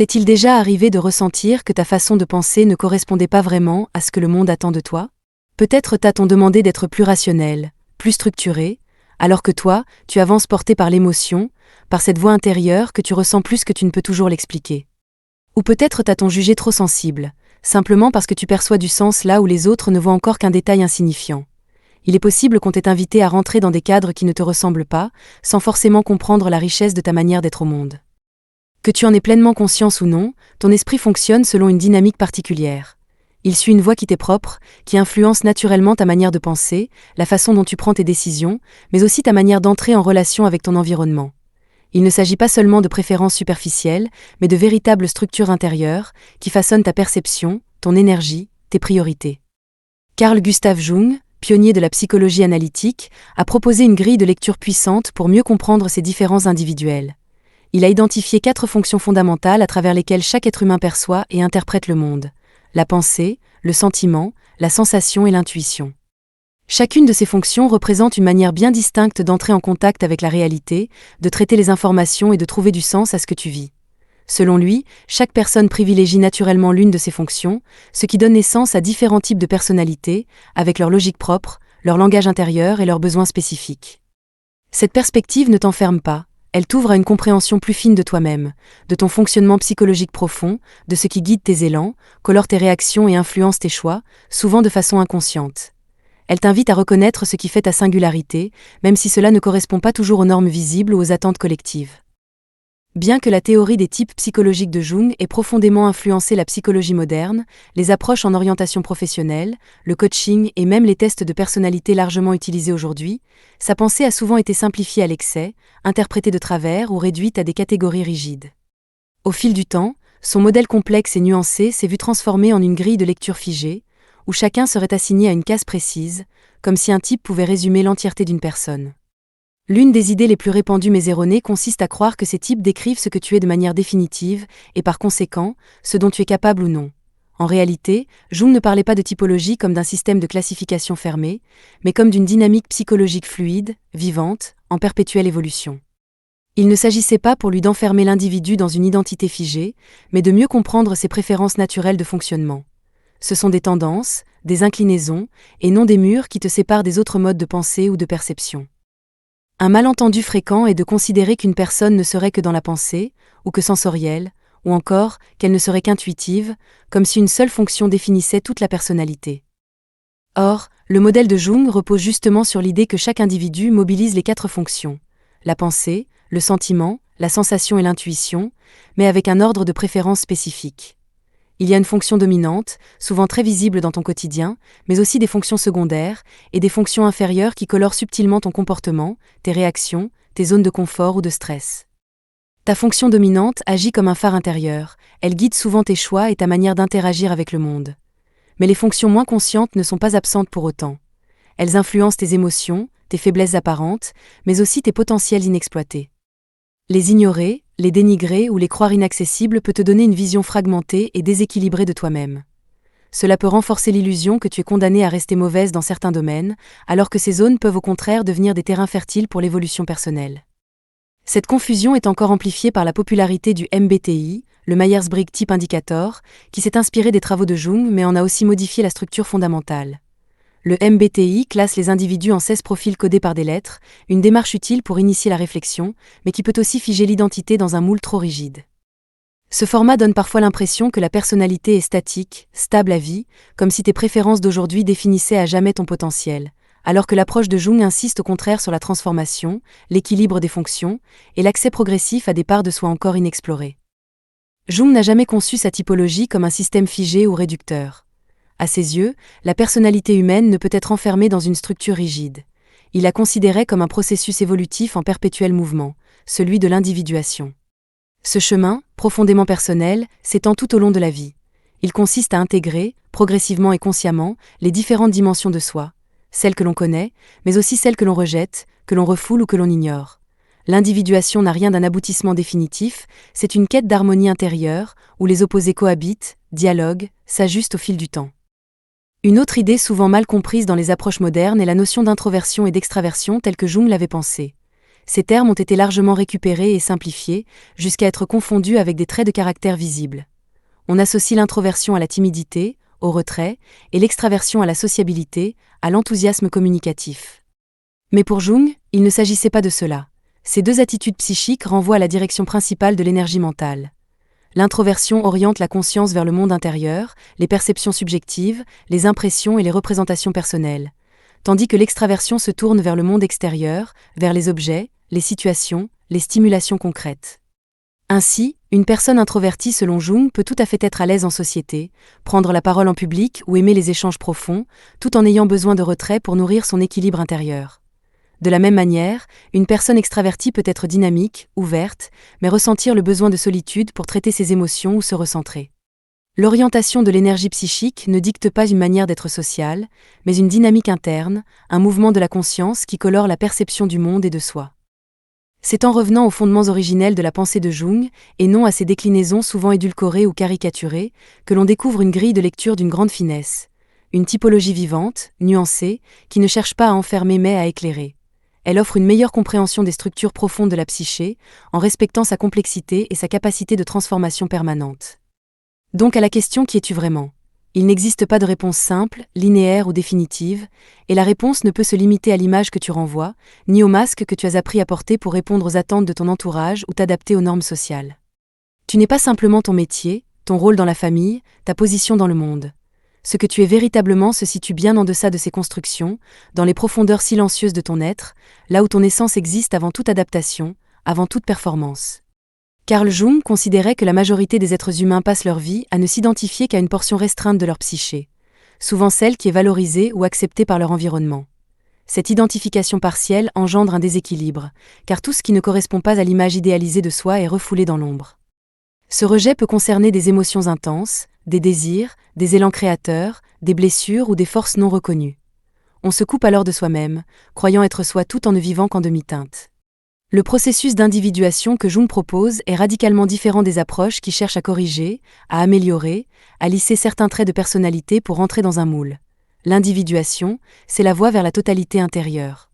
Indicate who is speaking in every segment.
Speaker 1: T'est-il déjà arrivé de ressentir que ta façon de penser ne correspondait pas vraiment à ce que le monde attend de toi? Peut-être t'a-t-on demandé d'être plus rationnel, plus structuré, alors que toi, tu avances porté par l'émotion, par cette voix intérieure que tu ressens plus que tu ne peux toujours l'expliquer. Ou peut-être t'a-t-on jugé trop sensible, simplement parce que tu perçois du sens là où les autres ne voient encore qu'un détail insignifiant. Il est possible qu'on t'ait invité à rentrer dans des cadres qui ne te ressemblent pas, sans forcément comprendre la richesse de ta manière d'être au monde. Que tu en aies pleinement conscience ou non, ton esprit fonctionne selon une dynamique particulière. Il suit une voie qui t'est propre, qui influence naturellement ta manière de penser, la façon dont tu prends tes décisions, mais aussi ta manière d'entrer en relation avec ton environnement. Il ne s'agit pas seulement de préférences superficielles, mais de véritables structures intérieures, qui façonnent ta perception, ton énergie, tes priorités. Carl Gustav Jung, pionnier de la psychologie analytique, a proposé une grille de lecture puissante pour mieux comprendre ces différences individuelles. Il a identifié 4 fonctions fondamentales à travers lesquelles chaque être humain perçoit et interprète le monde: la pensée, le sentiment, la sensation et l'intuition. Chacune de ces fonctions représente une manière bien distincte d'entrer en contact avec la réalité, de traiter les informations et de trouver du sens à ce que tu vis. Selon lui, chaque personne privilégie naturellement l'une de ces fonctions, ce qui donne naissance à différents types de personnalités, avec leur logique propre, leur langage intérieur et leurs besoins spécifiques. Cette perspective ne t'enferme pas. Elle t'ouvre à une compréhension plus fine de toi-même, de ton fonctionnement psychologique profond, de ce qui guide tes élans, colore tes réactions et influence tes choix, souvent de façon inconsciente. Elle t'invite à reconnaître ce qui fait ta singularité, même si cela ne correspond pas toujours aux normes visibles ou aux attentes collectives. Bien que la théorie des types psychologiques de Jung ait profondément influencé la psychologie moderne, les approches en orientation professionnelle, le coaching et même les tests de personnalité largement utilisés aujourd'hui, sa pensée a souvent été simplifiée à l'excès, interprétée de travers ou réduite à des catégories rigides. Au fil du temps, son modèle complexe et nuancé s'est vu transformé en une grille de lecture figée, où chacun serait assigné à une case précise, comme si un type pouvait résumer l'entièreté d'une personne. L'une des idées les plus répandues mais erronées consiste à croire que ces types décrivent ce que tu es de manière définitive, et par conséquent, ce dont tu es capable ou non. En réalité, Jung ne parlait pas de typologie comme d'un système de classification fermé, mais comme d'une dynamique psychologique fluide, vivante, en perpétuelle évolution. Il ne s'agissait pas pour lui d'enfermer l'individu dans une identité figée, mais de mieux comprendre ses préférences naturelles de fonctionnement. Ce sont des tendances, des inclinaisons, et non des murs qui te séparent des autres modes de pensée ou de perception. Un malentendu fréquent est de considérer qu'une personne ne serait que dans la pensée, ou que sensorielle, ou encore qu'elle ne serait qu'intuitive, comme si une seule fonction définissait toute la personnalité. Or, le modèle de Jung repose justement sur l'idée que chaque individu mobilise les 4 fonctions: la pensée, le sentiment, la sensation et l'intuition, mais avec un ordre de préférence spécifique. Il y a une fonction dominante, souvent très visible dans ton quotidien, mais aussi des fonctions secondaires, et des fonctions inférieures qui colorent subtilement ton comportement, tes réactions, tes zones de confort ou de stress. Ta fonction dominante agit comme un phare intérieur, elle guide souvent tes choix et ta manière d'interagir avec le monde. Mais les fonctions moins conscientes ne sont pas absentes pour autant. Elles influencent tes émotions, tes faiblesses apparentes, mais aussi tes potentiels inexploités. Les ignorer, les dénigrer ou les croire inaccessibles peut te donner une vision fragmentée et déséquilibrée de toi-même. Cela peut renforcer l'illusion que tu es condamné à rester mauvaise dans certains domaines, alors que ces zones peuvent au contraire devenir des terrains fertiles pour l'évolution personnelle. Cette confusion est encore amplifiée par la popularité du MBTI, le Myers-Briggs Type Indicator, qui s'est inspiré des travaux de Jung mais en a aussi modifié la structure fondamentale. Le MBTI classe les individus en 16 profils codés par des lettres, une démarche utile pour initier la réflexion, mais qui peut aussi figer l'identité dans un moule trop rigide. Ce format donne parfois l'impression que la personnalité est statique, stable à vie, comme si tes préférences d'aujourd'hui définissaient à jamais ton potentiel, alors que l'approche de Jung insiste au contraire sur la transformation, l'équilibre des fonctions, et l'accès progressif à des parts de soi encore inexplorées. Jung n'a jamais conçu sa typologie comme un système figé ou réducteur. À ses yeux, la personnalité humaine ne peut être enfermée dans une structure rigide. Il la considérait comme un processus évolutif en perpétuel mouvement, celui de l'individuation. Ce chemin, profondément personnel, s'étend tout au long de la vie. Il consiste à intégrer, progressivement et consciemment, les différentes dimensions de soi, celles que l'on connaît, mais aussi celles que l'on rejette, que l'on refoule ou que l'on ignore. L'individuation n'a rien d'un aboutissement définitif, c'est une quête d'harmonie intérieure, où les opposés cohabitent, dialoguent, s'ajustent au fil du temps. Une autre idée souvent mal comprise dans les approches modernes est la notion d'introversion et d'extraversion telle que Jung l'avait pensée. Ces termes ont été largement récupérés et simplifiés, jusqu'à être confondus avec des traits de caractère visibles. On associe l'introversion à la timidité, au retrait, et l'extraversion à la sociabilité, à l'enthousiasme communicatif. Mais pour Jung, il ne s'agissait pas de cela. Ces deux attitudes psychiques renvoient à la direction principale de l'énergie mentale. L'introversion oriente la conscience vers le monde intérieur, les perceptions subjectives, les impressions et les représentations personnelles, tandis que l'extraversion se tourne vers le monde extérieur, vers les objets, les situations, les stimulations concrètes. Ainsi, une personne introvertie selon Jung peut tout à fait être à l'aise en société, prendre la parole en public ou aimer les échanges profonds, tout en ayant besoin de retrait pour nourrir son équilibre intérieur. De la même manière, une personne extravertie peut être dynamique, ouverte, mais ressentir le besoin de solitude pour traiter ses émotions ou se recentrer. L'orientation de l'énergie psychique ne dicte pas une manière d'être sociale, mais une dynamique interne, un mouvement de la conscience qui colore la perception du monde et de soi. C'est en revenant aux fondements originels de la pensée de Jung, et non à ses déclinaisons souvent édulcorées ou caricaturées, que l'on découvre une grille de lecture d'une grande finesse, une typologie vivante, nuancée, qui ne cherche pas à enfermer mais à éclairer. Elle offre une meilleure compréhension des structures profondes de la psyché, en respectant sa complexité et sa capacité de transformation permanente. Donc à la question qui es-tu vraiment ? Il n'existe pas de réponse simple, linéaire ou définitive, et la réponse ne peut se limiter à l'image que tu renvoies, ni au masque que tu as appris à porter pour répondre aux attentes de ton entourage ou t'adapter aux normes sociales. Tu n'es pas simplement ton métier, ton rôle dans la famille, ta position dans le monde. Ce que tu es véritablement se situe bien en deçà de ces constructions, dans les profondeurs silencieuses de ton être, là où ton essence existe avant toute adaptation, avant toute performance. Carl Jung considérait que la majorité des êtres humains passent leur vie à ne s'identifier qu'à une portion restreinte de leur psyché, souvent celle qui est valorisée ou acceptée par leur environnement. Cette identification partielle engendre un déséquilibre, car tout ce qui ne correspond pas à l'image idéalisée de soi est refoulé dans l'ombre. Ce rejet peut concerner des émotions intenses, des désirs, des élans créateurs, des blessures ou des forces non reconnues. On se coupe alors de soi-même, croyant être soi tout en ne vivant qu'en demi-teinte. Le processus d'individuation que Jung propose est radicalement différent des approches qui cherchent à corriger, à améliorer, à lisser certains traits de personnalité pour entrer dans un moule. L'individuation, c'est la voie vers la totalité intérieure.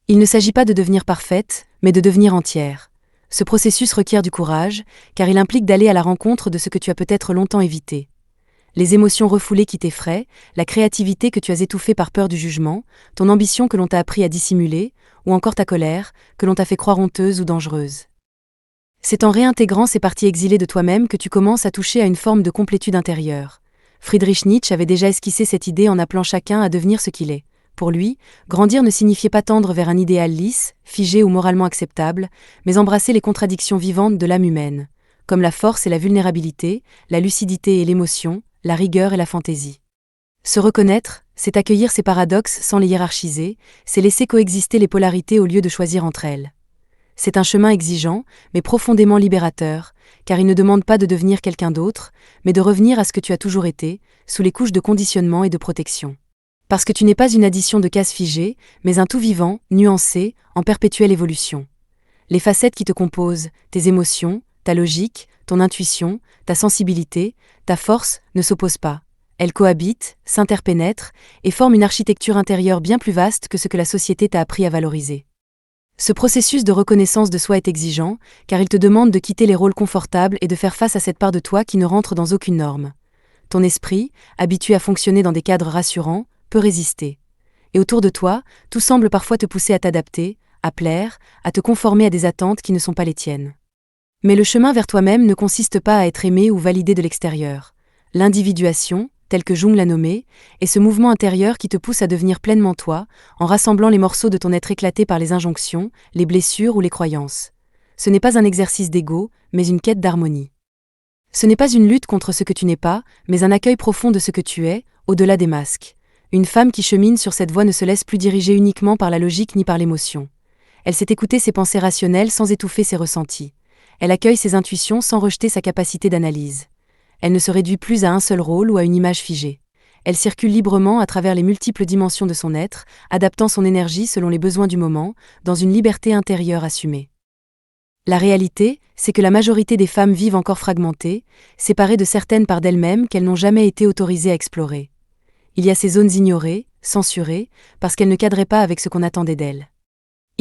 Speaker 1: Il ne s'agit pas de devenir parfaite, mais de devenir entière. Ce processus requiert du courage, car il implique d'aller à la rencontre de ce que tu as peut-être longtemps évité. Les émotions refoulées qui t'effraient, la créativité que tu as étouffée par peur du jugement, ton ambition que l'on t'a appris à dissimuler, ou encore ta colère, que l'on t'a fait croire honteuse ou dangereuse. C'est en réintégrant ces parties exilées de toi-même que tu commences à toucher à une forme de complétude intérieure. Friedrich Nietzsche avait déjà esquissé cette idée en appelant chacun à devenir ce qu'il est. Pour lui, grandir ne signifiait pas tendre vers un idéal lisse, figé ou moralement acceptable, mais embrasser les contradictions vivantes de l'âme humaine, comme la force et la vulnérabilité, la lucidité et l'émotion, la rigueur et la fantaisie. Se reconnaître, c'est accueillir ces paradoxes sans les hiérarchiser, c'est laisser coexister les polarités au lieu de choisir entre elles. C'est un chemin exigeant, mais profondément libérateur, car il ne demande pas de devenir quelqu'un d'autre, mais de revenir à ce que tu as toujours été, sous les couches de conditionnement et de protection. Parce que tu n'es pas une addition de cases figées, mais un tout vivant, nuancé, en perpétuelle évolution. Les facettes qui te composent, tes émotions, ta logique, ton intuition, ta sensibilité, ta force, ne s'opposent pas. Elles cohabitent, s'interpénètrent, et forment une architecture intérieure bien plus vaste que ce que la société t'a appris à valoriser. Ce processus de reconnaissance de soi est exigeant, car il te demande de quitter les rôles confortables et de faire face à cette part de toi qui ne rentre dans aucune norme. Ton esprit, habitué à fonctionner dans des cadres rassurants, peut résister. Et autour de toi, tout semble parfois te pousser à t'adapter, à plaire, à te conformer à des attentes qui ne sont pas les tiennes. Mais le chemin vers toi-même ne consiste pas à être aimé ou validé de l'extérieur. L'individuation, tel que Jung l'a nommé, est ce mouvement intérieur qui te pousse à devenir pleinement toi, en rassemblant les morceaux de ton être éclatés par les injonctions, les blessures ou les croyances. Ce n'est pas un exercice d'ego, mais une quête d'harmonie. Ce n'est pas une lutte contre ce que tu n'es pas, mais un accueil profond de ce que tu es, au-delà des masques. Une femme qui chemine sur cette voie ne se laisse plus diriger uniquement par la logique ni par l'émotion. Elle sait écouter ses pensées rationnelles sans étouffer ses ressentis. Elle accueille ses intuitions sans rejeter sa capacité d'analyse. Elle ne se réduit plus à un seul rôle ou à une image figée. Elle circule librement à travers les multiples dimensions de son être, adaptant son énergie selon les besoins du moment, dans une liberté intérieure assumée. La réalité, c'est que la majorité des femmes vivent encore fragmentées, séparées de certaines parts d'elles-mêmes qu'elles n'ont jamais été autorisées à explorer. Il y a ces zones ignorées, censurées, parce qu'elles ne cadraient pas avec ce qu'on attendait d'elles.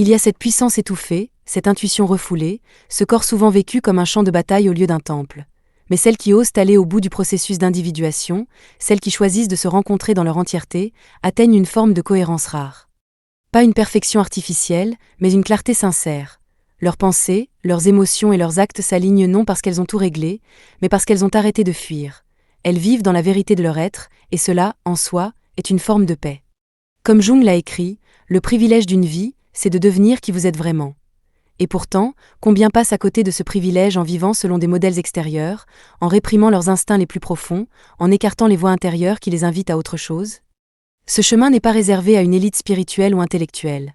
Speaker 1: Il y a cette puissance étouffée, cette intuition refoulée, ce corps souvent vécu comme un champ de bataille au lieu d'un temple. Mais celles qui osent aller au bout du processus d'individuation, celles qui choisissent de se rencontrer dans leur entièreté, atteignent une forme de cohérence rare. Pas une perfection artificielle, mais une clarté sincère. Leurs pensées, leurs émotions et leurs actes s'alignent non parce qu'elles ont tout réglé, mais parce qu'elles ont arrêté de fuir. Elles vivent dans la vérité de leur être, et cela, en soi, est une forme de paix. Comme Jung l'a écrit, le privilège d'une vie, c'est de devenir qui vous êtes vraiment. Et pourtant, combien passent à côté de ce privilège en vivant selon des modèles extérieurs, en réprimant leurs instincts les plus profonds, en écartant les voix intérieures qui les invitent à autre chose? Ce chemin n'est pas réservé à une élite spirituelle ou intellectuelle.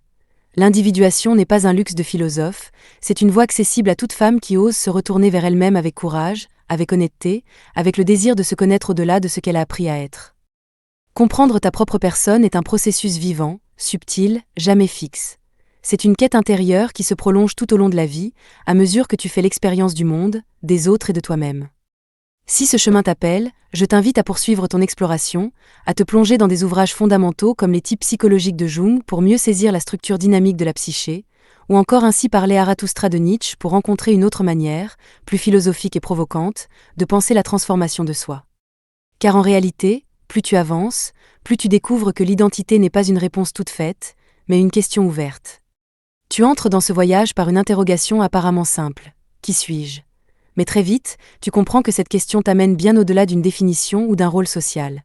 Speaker 1: L'individuation n'est pas un luxe de philosophe, c'est une voie accessible à toute femme qui ose se retourner vers elle-même avec courage, avec honnêteté, avec le désir de se connaître au-delà de ce qu'elle a appris à être. Comprendre ta propre personne est un processus vivant, subtil, jamais fixe. C'est une quête intérieure qui se prolonge tout au long de la vie, à mesure que tu fais l'expérience du monde, des autres et de toi-même. Si ce chemin t'appelle, je t'invite à poursuivre ton exploration, à te plonger dans des ouvrages fondamentaux comme les types psychologiques de Jung pour mieux saisir la structure dynamique de la psyché, ou encore ainsi parler Zarathustra de Nietzsche pour rencontrer une autre manière, plus philosophique et provocante, de penser la transformation de soi. Car en réalité, plus tu avances, plus tu découvres que l'identité n'est pas une réponse toute faite, mais une question ouverte. Tu entres dans ce voyage par une interrogation apparemment simple. Qui suis-je? Mais très vite, tu comprends que cette question t'amène bien au-delà d'une définition ou d'un rôle social.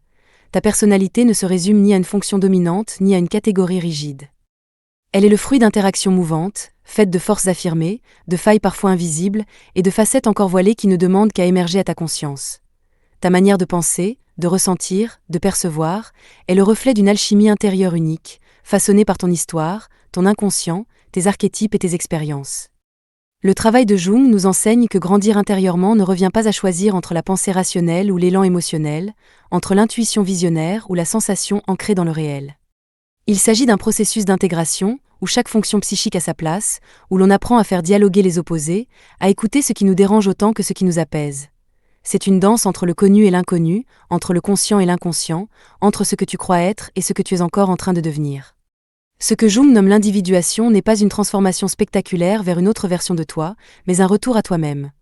Speaker 1: Ta personnalité ne se résume ni à une fonction dominante ni à une catégorie rigide. Elle est le fruit d'interactions mouvantes, faites de forces affirmées, de failles parfois invisibles et de facettes encore voilées qui ne demandent qu'à émerger à ta conscience. Ta manière de penser, de ressentir, de percevoir, est le reflet d'une alchimie intérieure unique, façonnée par ton histoire, ton inconscient, tes archétypes et tes expériences. Le travail de Jung nous enseigne que grandir intérieurement ne revient pas à choisir entre la pensée rationnelle ou l'élan émotionnel, entre l'intuition visionnaire ou la sensation ancrée dans le réel. Il s'agit d'un processus d'intégration, où chaque fonction psychique a sa place, où l'on apprend à faire dialoguer les opposés, à écouter ce qui nous dérange autant que ce qui nous apaise. C'est une danse entre le connu et l'inconnu, entre le conscient et l'inconscient, entre ce que tu crois être et ce que tu es encore en train de devenir. Ce que Jung nomme l'individuation n'est pas une transformation spectaculaire vers une autre version de toi, mais un retour à toi-même.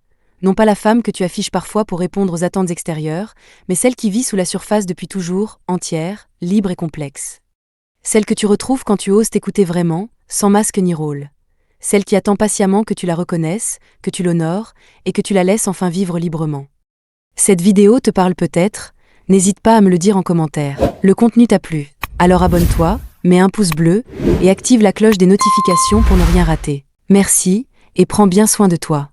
Speaker 1: Non pas la femme que tu affiches parfois pour répondre aux attentes extérieures, mais celle qui vit sous la surface depuis toujours, entière, libre et complexe. Celle que tu retrouves quand tu oses t'écouter vraiment, sans masque ni rôle. Celle qui attend patiemment que tu la reconnaisses, que tu l'honores, et que tu la laisses enfin vivre librement. Cette vidéo te parle peut-être? N'hésite pas à me le dire en commentaire. Le contenu t'a plu? Alors abonne-toi, mets un pouce bleu et active la cloche des notifications pour ne rien rater. Merci, et prends bien soin de toi.